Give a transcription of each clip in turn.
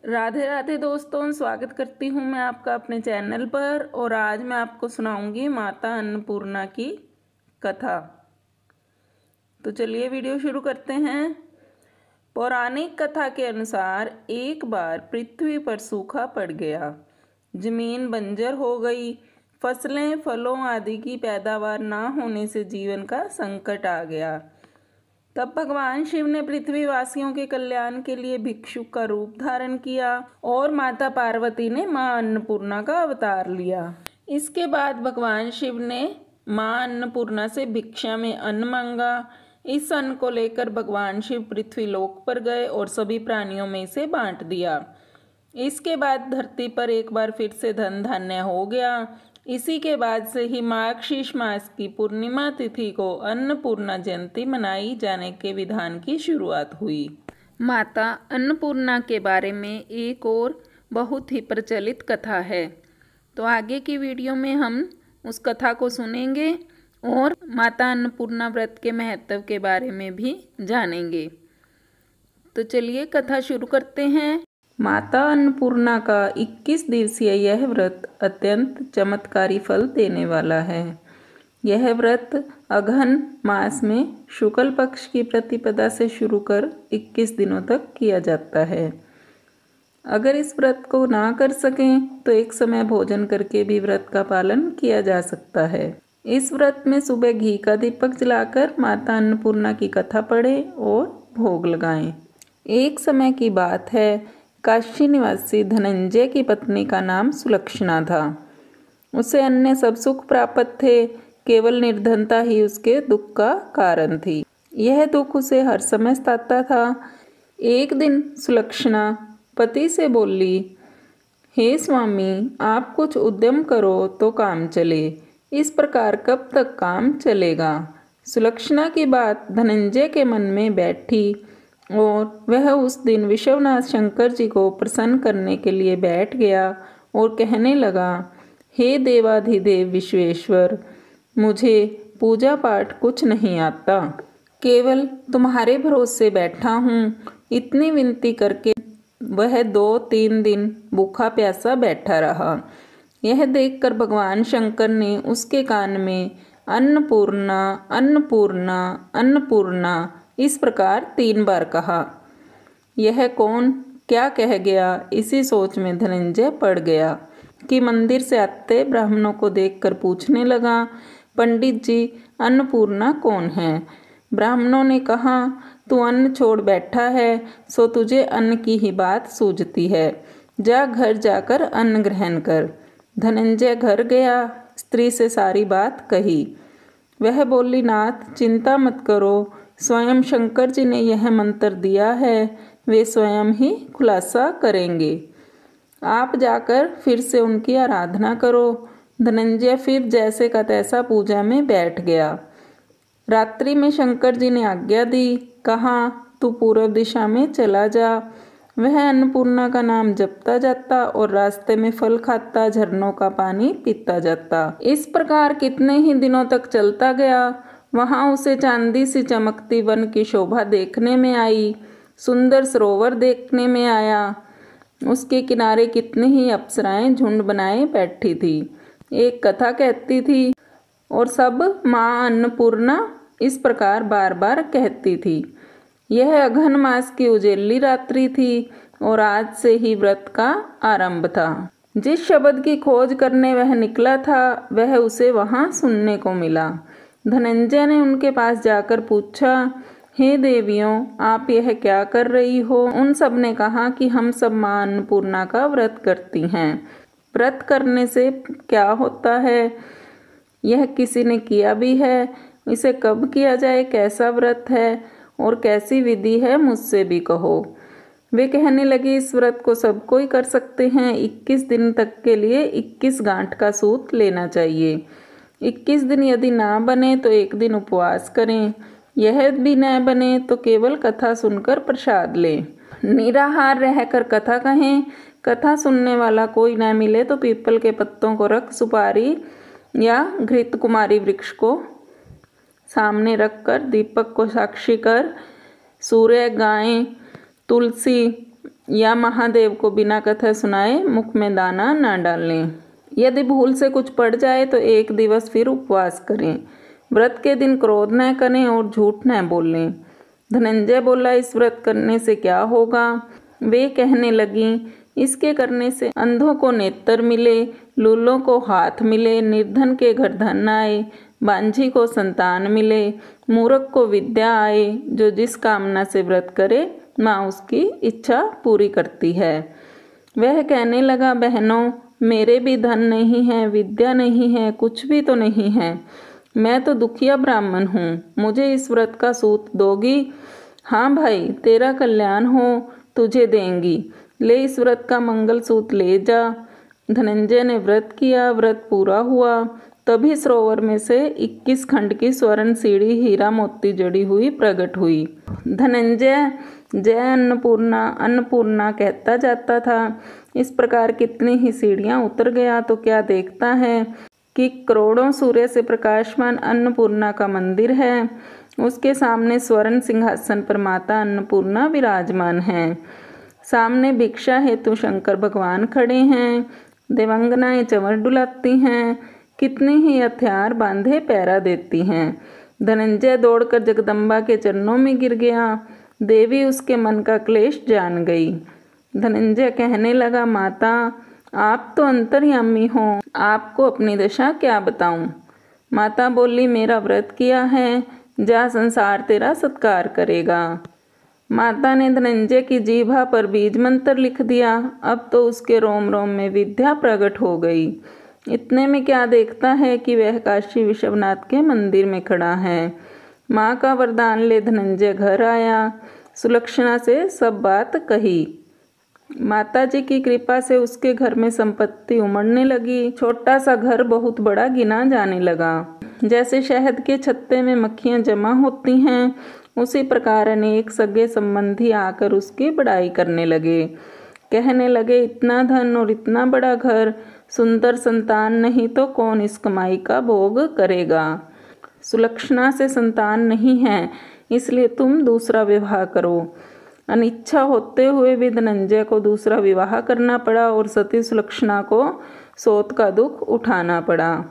राधे राधे दोस्तों, स्वागत करती हूँ मैं आपका अपने चैनल पर। और आज मैं आपको सुनाऊंगी माता अन्नपूर्णा की कथा। तो चलिए वीडियो शुरू करते हैं। पौराणिक कथा के अनुसार एक बार पृथ्वी पर सूखा पड़ गया, जमीन बंजर हो गई। फसलें, फलों आदि की पैदावार ना होने से जीवन का संकट आ गया। तब भगवान शिव ने पृथ्वीवासियों के कल्याण के लिए भिक्षुक का रूप धारण किया और माता पार्वती ने मां अन्नपूर्णा का अवतार लिया। इसके बाद भगवान शिव ने मां अन्नपूर्णा से भिक्षा में अन्न मांगा। इस अन्न को लेकर भगवान शिव पृथ्वी लोक पर गए और सभी प्राणियों में इसे बांट दिया। इसके बाद धरती पर एक बार फिर से धन धान्य हो गया। इसी के बाद से ही मार्गशीर्ष मास की पूर्णिमा तिथि को अन्नपूर्णा जयंती मनाई जाने के विधान की शुरुआत हुई। माता अन्नपूर्णा के बारे में एक और बहुत ही प्रचलित कथा है, तो आगे की वीडियो में हम उस कथा को सुनेंगे और माता अन्नपूर्णा व्रत के महत्व के बारे में भी जानेंगे। तो चलिए कथा शुरू करते हैं। माता अन्नपूर्णा का 21 दिवसीय यह व्रत अत्यंत चमत्कारी फल देने वाला है। यह व्रत अगहन मास में शुक्ल पक्ष की प्रतिपदा से शुरू कर 21 दिनों तक किया जाता है। अगर इस व्रत को ना कर सकें तो एक समय भोजन करके भी व्रत का पालन किया जा सकता है। इस व्रत में सुबह घी का दीपक जलाकर माता अन्नपूर्णा की कथा पढ़ें और भोग लगाएं। एक समय की बात है, काशी निवासी धनंजय की पत्नी का नाम सुलक्षणा था। उसे अन्य सब सुख प्राप्त थे, केवल निर्धनता ही उसके दुख का कारण थी। यह दुख उसे हर समय सताता था। एक दिन सुलक्षणा पति से बोली, हे स्वामी, आप कुछ उद्यम करो तो काम चले, इस प्रकार कब तक काम चलेगा। सुलक्षणा की बात धनंजय के मन में बैठी और वह उस दिन विश्वनाथ शंकर जी को प्रसन्न करने के लिए बैठ गया और कहने लगा, हे देवाधिदेव विश्वेश्वर, मुझे पूजा पाठ कुछ नहीं आता, केवल तुम्हारे भरोसे बैठा हूँ। इतनी विनती करके वह 2-3 दिन भूखा प्यासा बैठा रहा। यह देखकर भगवान शंकर ने उसके कान में अन्नपूर्णा अन्नपूर्णा अन्नपूर्णा इस प्रकार 3 बार कहा। यह कौन क्या कह गया, इसी सोच में धनंजय पड़ गया कि मंदिर से आते ब्राह्मणों को देखकर पूछने लगा, पंडित जी, अन्नपूर्णा कौन है। ब्राह्मणों ने कहा, तू अन्न छोड़ बैठा है, सो तुझे अन्न की ही बात सूझती है, जा घर जाकर अन्न ग्रहण कर। धनंजय घर गया, स्त्री से सारी बात कही। वह बोली, नाथ चिंता मत करो, स्वयं शंकर जी ने यह मंत्र दिया है, वे स्वयं ही खुलासा करेंगे। आप जाकर फिर से उनकी आराधना करो। धनंजय फिर जैसे का तैसा पूजा में बैठ गया। रात्रि में शंकर जी ने आज्ञा दी, कहा, तू पूर्व दिशा में चला जा। वह अन्नपूर्णा का नाम जपता जाता और रास्ते में फल खाता, झरनों का पानी पीता जाता। इस प्रकार कितने ही दिनों तक चलता गया। वहां उसे चांदी सी चमकती वन की शोभा देखने में आई, सुंदर सरोवर देखने में आया। उसके किनारे कितनी ही अप्सराएं झुंड बनाए बैठी थी, एक कथा कहती थी और सब मां अन्नपूर्णा इस प्रकार बार बार कहती थी। यह अगहन मास की उजेली रात्रि थी और आज से ही व्रत का आरंभ था। जिस शब्द की खोज करने वह निकला था, वह उसे वहां सुनने को मिला। धनंजय ने उनके पास जाकर पूछा, हे देवियों, आप यह क्या कर रही हो। उन सब ने कहा कि हम सब मां अन्नपूर्णा का व्रत करती हैं। व्रत करने से क्या होता है, यह किसी ने किया भी है, इसे कब किया जाए, कैसा व्रत है और कैसी विधि है, मुझसे भी कहो। वे कहने लगे, इस व्रत को सब कोई कर सकते हैं। 21 दिन तक के लिए 21 गांठ का सूत लेना चाहिए। 21 दिन यदि ना बने तो एक दिन उपवास करें। यह भी न बने तो केवल कथा सुनकर प्रसाद लें। निराहार रहकर कथा कहें। कथा सुनने वाला कोई न मिले तो पीपल के पत्तों को रख, सुपारी या घृत कुमारी वृक्ष को सामने रखकर, दीपक को साक्षी कर, सूर्य, गाय, तुलसी या महादेव को बिना कथा सुनाए मुख में दाना ना डालें। यदि भूल से कुछ पड़ जाए तो 1 दिवस फिर उपवास करें। व्रत के दिन क्रोध न करें और झूठ न बोलें। धनंजय बोला, इस व्रत करने से क्या होगा? वे कहने लगीं, इसके करने से अंधों को नेत्र मिले, लूलों को हाथ मिले, निर्धन के घर धन आए, बांझी को संतान मिले, मूर्ख को विद्या आए। जो जिस कामना से व्रत करे माँ उसकी इच्छा पूरी करती है। वह कहने लगा, बहनों, मेरे भी धन नहीं है, विद्या नहीं है, कुछ भी तो नहीं है। मैं तो दुखिया ब्राह्मण हूँ, मुझे इस व्रत का सूत दोगी? हाँ भाई, तेरा कल्याण हो, तुझे देंगी, ले इस व्रत का मंगल सूत ले जा। धनंजय ने व्रत किया, व्रत पूरा हुआ। तभी सरोवर में से 21 खंड की स्वर्ण सीढ़ी हीरा मोती जड़ी हुई प्रकट हुई। धनंजय जय अन्नपूर्णा अन्नपूर्णा कहता जाता था। इस प्रकार कितनी ही सीढ़ियां उतर गया तो क्या देखता है कि करोड़ों सूर्य से प्रकाशमान अन्नपूर्णा का मंदिर है। उसके सामने स्वर्ण सिंहासन पर माता अन्नपूर्णा विराजमान है। सामने भिक्षा हेतु शंकर भगवान खड़े हैं। देवांगनाएं चंवर डुलाती हैं। कितने ही हथियार बांधे पहरा देती हैं। धनंजय दौड़कर जगदम्बा के चरणों में गिर गया। देवी उसके मन का क्लेश जान गई। धनंजय कहने लगा, माता, आप तो अंतर्यामी हो, आपको अपनी दशा क्या बताऊं? माता बोली, मेरा व्रत किया है, जा, संसार तेरा सत्कार करेगा। माता ने धनंजय की जीभा पर बीज मंत्र लिख दिया। अब तो उसके रोम रोम में विद्या प्रकट हो गई। इतने में क्या देखता है कि वह काशी विश्वनाथ के मंदिर में खड़ा है। माँ का वरदान ले धनंजय घर आया। सुलक्षणा से सब बात कही। माता जी की कृपा से उसके घर में संपत्ति उमड़ने लगी। छोटा सा घर बहुत बड़ा गिना जाने लगा। जैसे शहद के छत्ते में मक्खियां जमा होती हैं, उसी प्रकार अनेक सगे संबंधी आकर उसकी बड़ाई करने लगे। कहने लगे, इतना धन और इतना बड़ा घर, सुंदर संतान नहीं तो कौन इस कमाई का भोग करेगा? सुलक्षणा से संतान नहीं है, इसलिए तुम दूसरा विवाह करो। अनिच्छा होते हुए भी धनंजय को दूसरा विवाह करना पड़ा और सती सुलक्षणा को सोत का दुख उठाना पड़ा।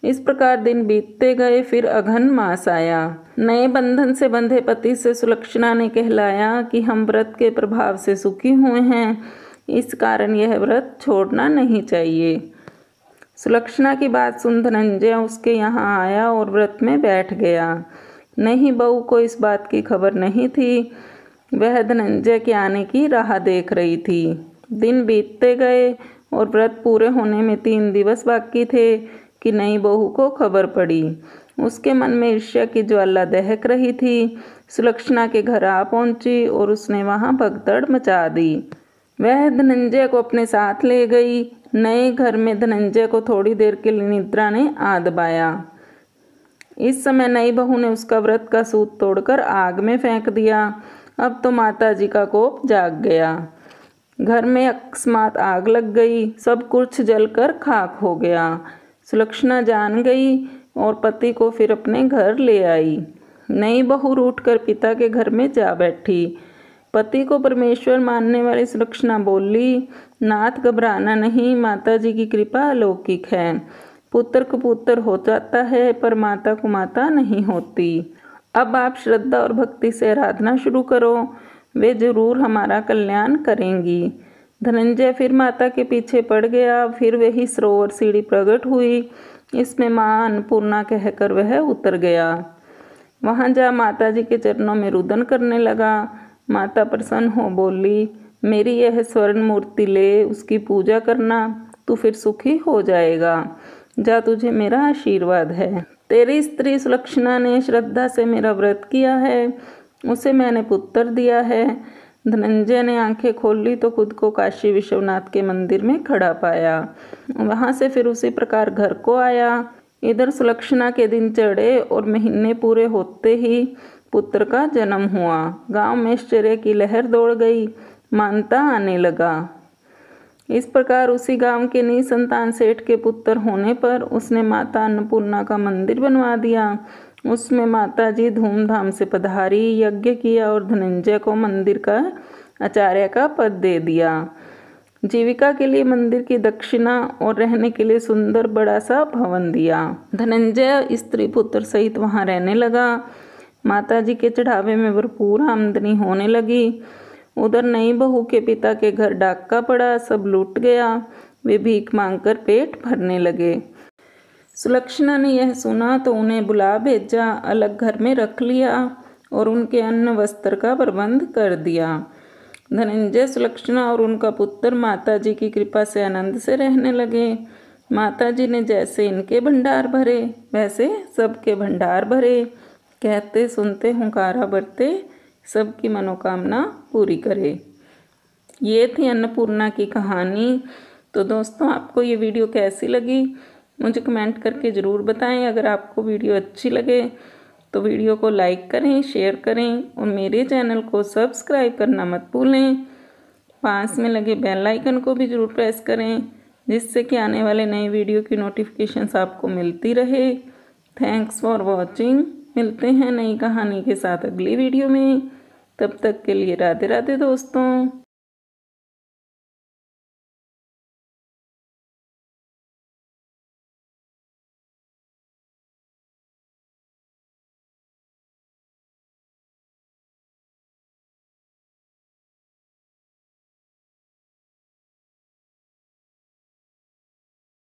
इस प्रकार दिन बीतते गए। फिर अघन मास आया। नए बंधन से बंधे पति से सुलक्षणा ने कहलाया कि हम व्रत के प्रभाव से सुखी हुए हैं, इस कारण यह व्रत छोड़ना नहीं चाहिए। सुलक्षणा की बात सुन धनंजय उसके यहाँ आया और व्रत में बैठ गया। नहीं, बहू को इस बात की खबर नहीं थी। वह धनंजय के आने की राह देख रही थी। दिन बीतते गए और व्रत पूरे होने में 3 दिवस बाकी थे कि नई बहू को खबर पड़ी। उसके मन में ईर्ष्या की ज्वाला दहक रही थी। सुलक्षणा के घर आ पहुंची और उसने वहां भगदड़ मचा दी। वह धनंजय को अपने साथ ले गई। नए घर में धनंजय को थोड़ी देर के लिए निद्रा ने आ दबाया। इस समय नई बहू ने उसका व्रत का सूत तोड़कर आग में फेंक दिया। अब तो माता जी का कोप जाग गया। घर में अकस्मात आग लग गई। सब कुछ जलकर खाक हो गया। सुलक्षणा जान गई और पति को फिर अपने घर ले आई। नई बहू रूठकर पिता के घर में जा बैठी। पति को परमेश्वर मानने वाली सुलक्षणा बोली, नाथ घबराना नहीं, माता जी की कृपा अलौकिक है। पुत्र को पुत्र हो जाता है पर माता को माता नहीं होती। अब आप श्रद्धा और भक्ति से आराधना शुरू करो, वे जरूर हमारा कल्याण करेंगी। धनंजय फिर माता के पीछे पड़ गया। फिर वही सरोवर सीढ़ी प्रकट हुई। इसमें माँ अन्नपूर्णा कहकर वह उतर गया। वहां जा माता जी के चरणों में रुदन करने लगा। माता प्रसन्न हो बोली, मेरी यह स्वर्ण मूर्ति ले, उसकी पूजा करना, तू फिर सुखी हो जाएगा। जा, तुझे मेरा आशीर्वाद है। तेरी स्त्री सुलक्षणा ने श्रद्धा से मेरा व्रत किया है, उसे मैंने पुत्र दिया है। धनंजय ने आंखें खोली तो खुद को काशी विश्वनाथ के मंदिर में खड़ा पाया। वहां से फिर उसी प्रकार घर को आया। इधर सुलक्षणा के दिन चढ़े और महीने पूरे होते ही पुत्र का जन्म हुआ। गांव में आश्चर्य की लहर दौड़ गई। मानता आने लगा। इस प्रकार उसी गांव के निसंतान सेठ के पुत्र होने पर उसने माता अन्नपूर्णा का मंदिर बनवा दिया। उसमें माता जी धूमधाम से पधारी, यज्ञ किया और धनंजय को मंदिर का आचार्य का पद दे दिया। जीविका के लिए मंदिर की दक्षिणा और रहने के लिए सुंदर बड़ा सा भवन दिया। धनंजय स्त्री पुत्र सहित वहाँ रहने लगा। माताजी के चढ़ावे में भरपूर आमदनी होने लगी। उधर नई बहू के पिता के घर डाका पड़ा, सब लूट गया। वे भीख मांगकर पेट भरने लगे। सुलक्षणा ने यह सुना तो उन्हें बुला भेजा, अलग घर में रख लिया और उनके अन्न वस्त्र का प्रबंध कर दिया। धनंजय, सुलक्षणा और उनका पुत्र माताजी की कृपा से आनंद से रहने लगे। माताजी ने जैसे इनके भंडार भरे वैसे सबके भंडार भरे। कहते सुनते हुंकारा भरते सबकी मनोकामना पूरी करे। ये थी अन्नपूर्णा की कहानी। तो दोस्तों, आपको ये वीडियो कैसी लगी मुझे कमेंट करके ज़रूर बताएं। अगर आपको वीडियो अच्छी लगे तो वीडियो को लाइक करें, शेयर करें और मेरे चैनल को सब्सक्राइब करना मत भूलें। पास में लगे बेल आइकन को भी ज़रूर प्रेस करें, जिससे कि आने वाले नए वीडियो की नोटिफिकेशंस आपको मिलती रहे। Thanks for watching. मिलते हैं नई कहानी के साथ अगली वीडियो में। तब तक के लिए राधे राधे दोस्तों।